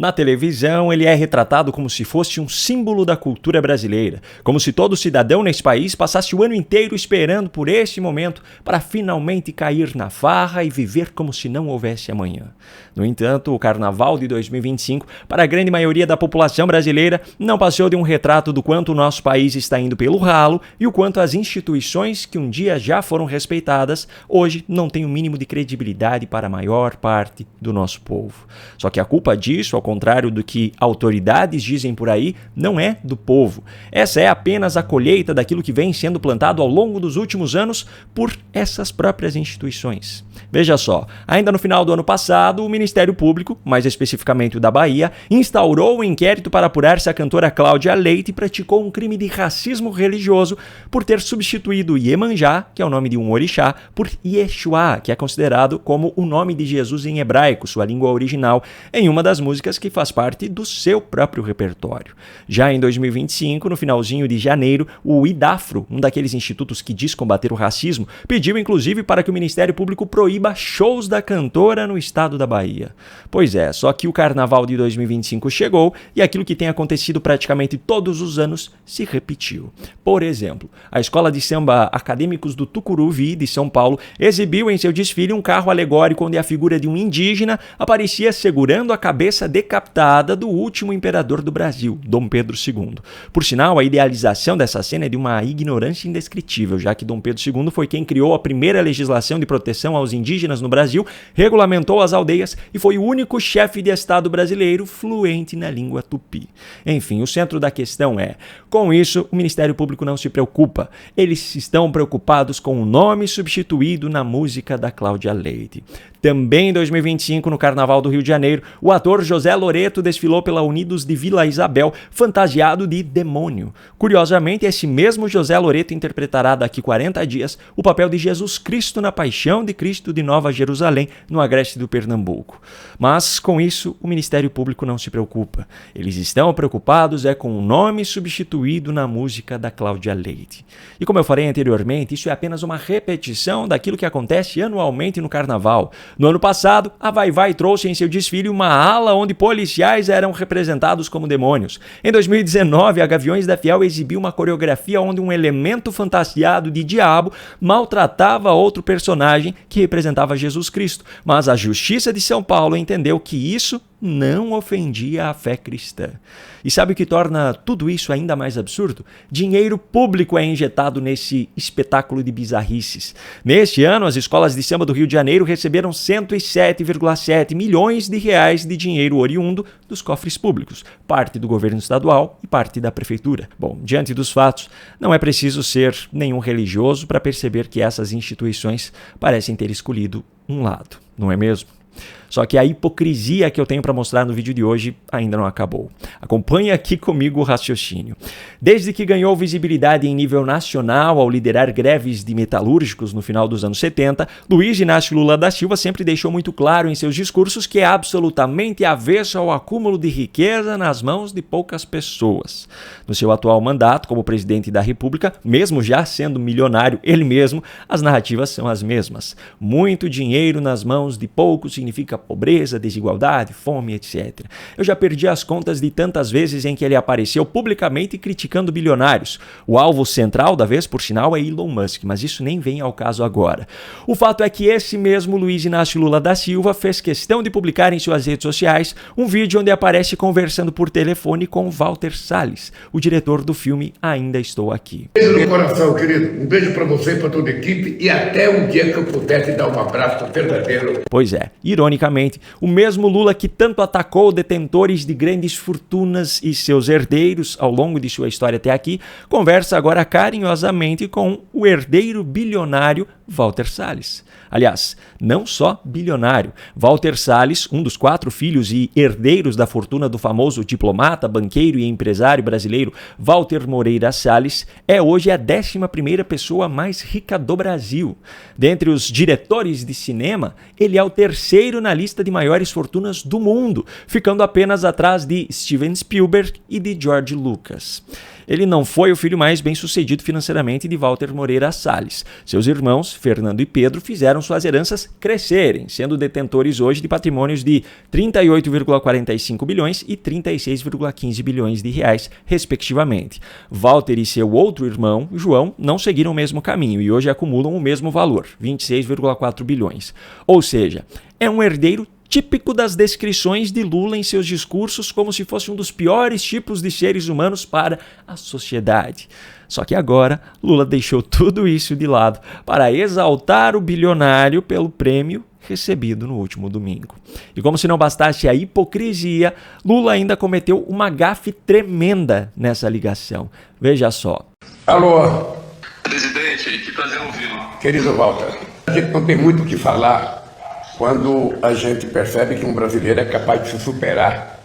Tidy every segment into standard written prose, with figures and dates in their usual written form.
Na televisão, ele é retratado como se fosse um símbolo da cultura brasileira, como se todo cidadão nesse país passasse o ano inteiro esperando por esse momento para finalmente cair na farra e viver como se não houvesse amanhã. No entanto, o Carnaval de 2025, para a grande maioria da população brasileira, não passou de um retrato do quanto o nosso país está indo pelo ralo e o quanto as instituições que um dia já foram respeitadas, hoje não têm o mínimo de credibilidade para a maior parte do nosso povo. Só que a culpa disso, ao contrário do que autoridades dizem por aí, não é do povo. Essa é apenas a colheita daquilo que vem sendo plantado ao longo dos últimos anos por essas próprias instituições. Veja só, ainda no final do ano passado, o Ministério Público, mais especificamente o da Bahia, instaurou um inquérito para apurar se a cantora Cláudia Leite praticou um crime de racismo religioso por ter substituído Iemanjá, que é o nome de um orixá, por Yeshua, que é considerado como o nome de Jesus em hebraico, sua língua original, em uma das músicas que faz parte do seu próprio repertório. Já em 2025, no finalzinho de janeiro, o IDAFRO, um daqueles institutos que diz combater o racismo, pediu inclusive para que o Ministério Público proíba shows da cantora no estado da Bahia. Pois é, só que o Carnaval de 2025 chegou e aquilo que tem acontecido praticamente todos os anos se repetiu. Por exemplo, a Escola de Samba Acadêmicos do Tucuruvi, de São Paulo, exibiu em seu desfile um carro alegórico onde a figura de um indígena aparecia segurando a cabeça decapitada do último imperador do Brasil, Dom Pedro II. Por sinal, a idealização dessa cena é de uma ignorância indescritível, já que Dom Pedro II foi quem criou a primeira legislação de proteção aos indígenas no Brasil, regulamentou as aldeias e foi o único chefe de Estado brasileiro fluente na língua tupi. Enfim, o centro da questão é, com isso, o Ministério Público não se preocupa. Eles estão preocupados com o nome substituído na música da Cláudia Leite. Também em 2025, no Carnaval do Rio de Janeiro, o ator José Loreto desfilou pela Unidos de Vila Isabel, fantasiado de demônio. Curiosamente, esse mesmo José Loreto interpretará daqui 40 dias o papel de Jesus Cristo na Paixão de Cristo de Nova Jerusalém, no Agreste do Pernambuco. Mas, com isso, o Ministério Público não se preocupa. Eles estão preocupados com o nome substituído na música da Cláudia Leite. E como eu falei anteriormente, isso é apenas uma repetição daquilo que acontece anualmente no Carnaval. No ano passado, a Vai Vai trouxe em seu desfile uma ala onde policiais eram representados como demônios. Em 2019, a Gaviões da Fiel exibiu uma coreografia onde um elemento fantasiado de diabo maltratava outro personagem que representava Jesus Cristo. Mas a Justiça de São Paulo entendeu que isso não ofendia a fé cristã. E sabe o que torna tudo isso ainda mais absurdo? Dinheiro público é injetado nesse espetáculo de bizarrices. Neste ano, as escolas de samba do Rio de Janeiro receberam 107,7 milhões de reais de dinheiro oriundo dos cofres públicos, parte do governo estadual e parte da prefeitura. Bom, diante dos fatos, não é preciso ser nenhum religioso para perceber que essas instituições parecem ter escolhido um lado, não é mesmo? Só que a hipocrisia que eu tenho para mostrar no vídeo de hoje ainda não acabou. Acompanhe aqui comigo o raciocínio. Desde que ganhou visibilidade em nível nacional ao liderar greves de metalúrgicos no final dos anos 70, Luiz Inácio Lula da Silva sempre deixou muito claro em seus discursos que é absolutamente avesso ao acúmulo de riqueza nas mãos de poucas pessoas. No seu atual mandato como presidente da República, mesmo já sendo milionário ele mesmo, as narrativas são as mesmas. Muito dinheiro nas mãos de poucos significa pobreza, desigualdade, fome, etc. Eu já perdi as contas de tantas vezes em que ele apareceu publicamente criticando bilionários. O alvo central da vez, por sinal, é Elon Musk, mas isso nem vem ao caso agora. O fato é que esse mesmo Luiz Inácio Lula da Silva fez questão de publicar em suas redes sociais um vídeo onde aparece conversando por telefone com Walter Salles, o diretor do filme Ainda Estou Aqui. Beijo no coração, querido. Um beijo pra você e pra toda a equipe e até um dia que eu puder te dar um abraço verdadeiro. Pois é, ironicamente, o mesmo Lula que tanto atacou detentores de grandes fortunas e seus herdeiros ao longo de sua história até aqui, conversa agora carinhosamente com o herdeiro bilionário Walter Salles. Aliás, não só bilionário. Walter Salles, um dos 4 filhos e herdeiros da fortuna do famoso diplomata, banqueiro e empresário brasileiro Walter Moreira Salles, é hoje a 11ª pessoa mais rica do Brasil. Dentre os diretores de cinema, ele é o 3º na lista de maiores fortunas do mundo, ficando apenas atrás de Steven Spielberg e de George Lucas. Ele não foi o filho mais bem-sucedido financeiramente de Walter Moreira Salles. Seus irmãos Fernando e Pedro fizeram suas heranças crescerem, sendo detentores hoje de patrimônios de 38,45 bilhões e 36,15 bilhões de reais, respectivamente. Walter e seu outro irmão, João, não seguiram o mesmo caminho e hoje acumulam o mesmo valor, 26,4 bilhões. Ou seja, é um herdeiro típico das descrições de Lula em seus discursos como se fosse um dos piores tipos de seres humanos para a sociedade. Só que agora, Lula deixou tudo isso de lado para exaltar o bilionário pelo prêmio recebido no último domingo. E como se não bastasse a hipocrisia, Lula ainda cometeu uma gafe tremenda nessa ligação. Veja só. Alô? Presidente, que prazer ouvi-lo. Querido Walter, a gente não tem muito o que falar quando a gente percebe que um brasileiro é capaz de se superar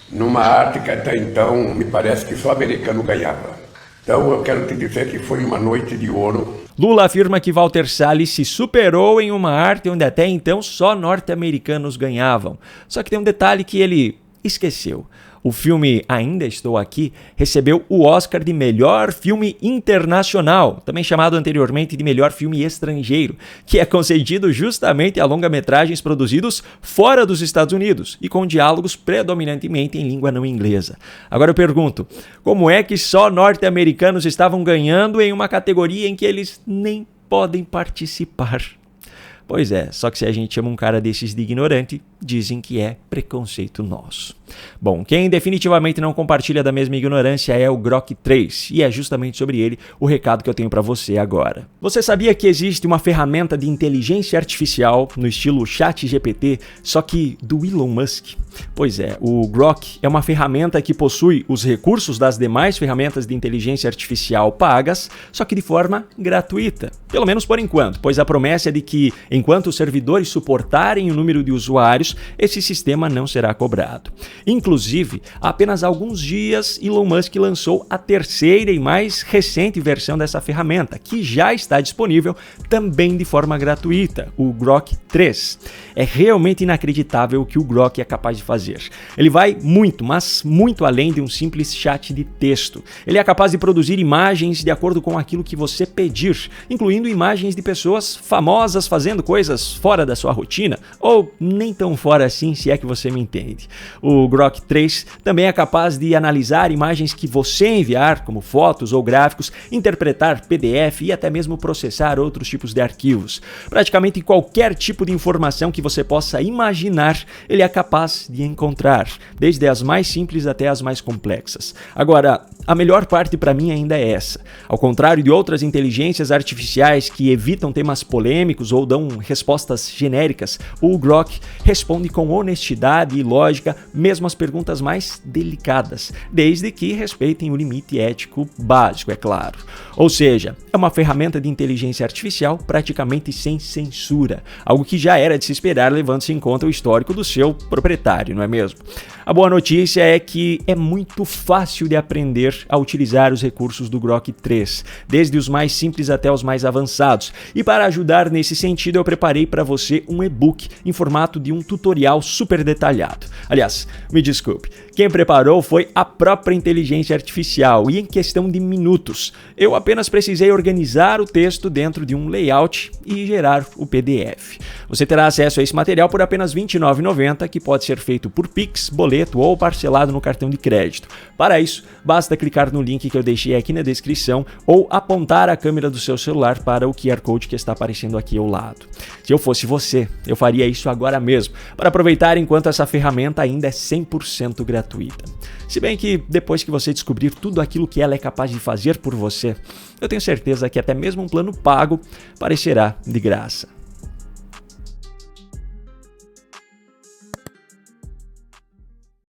numa arte que até então me parece que só americano ganhava. Então eu quero te dizer que foi uma noite de ouro. Lula afirma que Walter Salles se superou em uma arte onde até então só norte-americanos ganhavam. Só que tem um detalhe que ele esqueceu. O filme Ainda Estou Aqui recebeu o Oscar de Melhor Filme Internacional, também chamado anteriormente de Melhor Filme Estrangeiro, que é concedido justamente a longa-metragens produzidos fora dos Estados Unidos e com diálogos predominantemente em língua não inglesa. Agora eu pergunto, como é que só norte-americanos estavam ganhando em uma categoria em que eles nem podem participar? Pois é, só que se a gente chama um cara desses de ignorante, dizem que é preconceito nosso. Bom, quem definitivamente não compartilha da mesma ignorância é o Grok 3, e é justamente sobre ele o recado que eu tenho para você agora. Você sabia que existe uma ferramenta de inteligência artificial no estilo ChatGPT, só que do Elon Musk? Pois é, o Grok é uma ferramenta que possui os recursos das demais ferramentas de inteligência artificial pagas, só que de forma gratuita. Pelo menos por enquanto, pois a promessa é de que, enquanto os servidores suportarem o número de usuários, esse sistema não será cobrado. Inclusive, há apenas alguns dias, Elon Musk lançou a terceira e mais recente versão dessa ferramenta, que já está disponível também de forma gratuita, o Grok 3. É realmente inacreditável o que o Grok é capaz de fazer. Ele vai muito, mas muito além de um simples chat de texto. Ele é capaz de produzir imagens de acordo com aquilo que você pedir, incluindo imagens de pessoas famosas fazendo coisas fora da sua rotina, ou nem tão fora assim, se é que você me entende. O Grok 3 também é capaz de analisar imagens que você enviar, como fotos ou gráficos, interpretar PDF e até mesmo processar outros tipos de arquivos. Praticamente qualquer tipo de informação que você possa imaginar, ele é capaz de encontrar, desde as mais simples até as mais complexas. Agora, a melhor parte para mim ainda é essa. Ao contrário de outras inteligências artificiais que evitam temas polêmicos ou dão respostas genéricas, o Grok responde com honestidade e lógica, mesmo as perguntas mais delicadas, desde que respeitem o limite ético básico, é claro. Ou seja, é uma ferramenta de inteligência artificial praticamente sem censura, algo que já era de se esperar levando-se em conta o histórico do seu proprietário, não é mesmo? A boa notícia é que é muito fácil de aprender a utilizar os recursos do Grok 3, desde os mais simples até os mais avançados. E para ajudar nesse sentido, eu preparei para você um e-book em formato de um tutorial super detalhado. Aliás, me desculpe, quem preparou foi a própria inteligência artificial e em questão de minutos. Eu apenas precisei organizar o texto dentro de um layout e gerar o PDF. Você terá acesso a esse material por apenas R$ 29,90, que pode ser feito por Pix, boleto ou parcelado no cartão de crédito. Para isso, basta clicar no link que eu deixei aqui na descrição ou apontar a câmera do seu celular para o QR Code que está aparecendo aqui ao lado. Se eu fosse você, eu faria isso agora mesmo, para aproveitar enquanto essa ferramenta ainda é 100% gratuita. Se bem que depois que você descobrir tudo aquilo que ela é capaz de fazer por você, eu tenho certeza que até mesmo um plano pago parecerá de graça.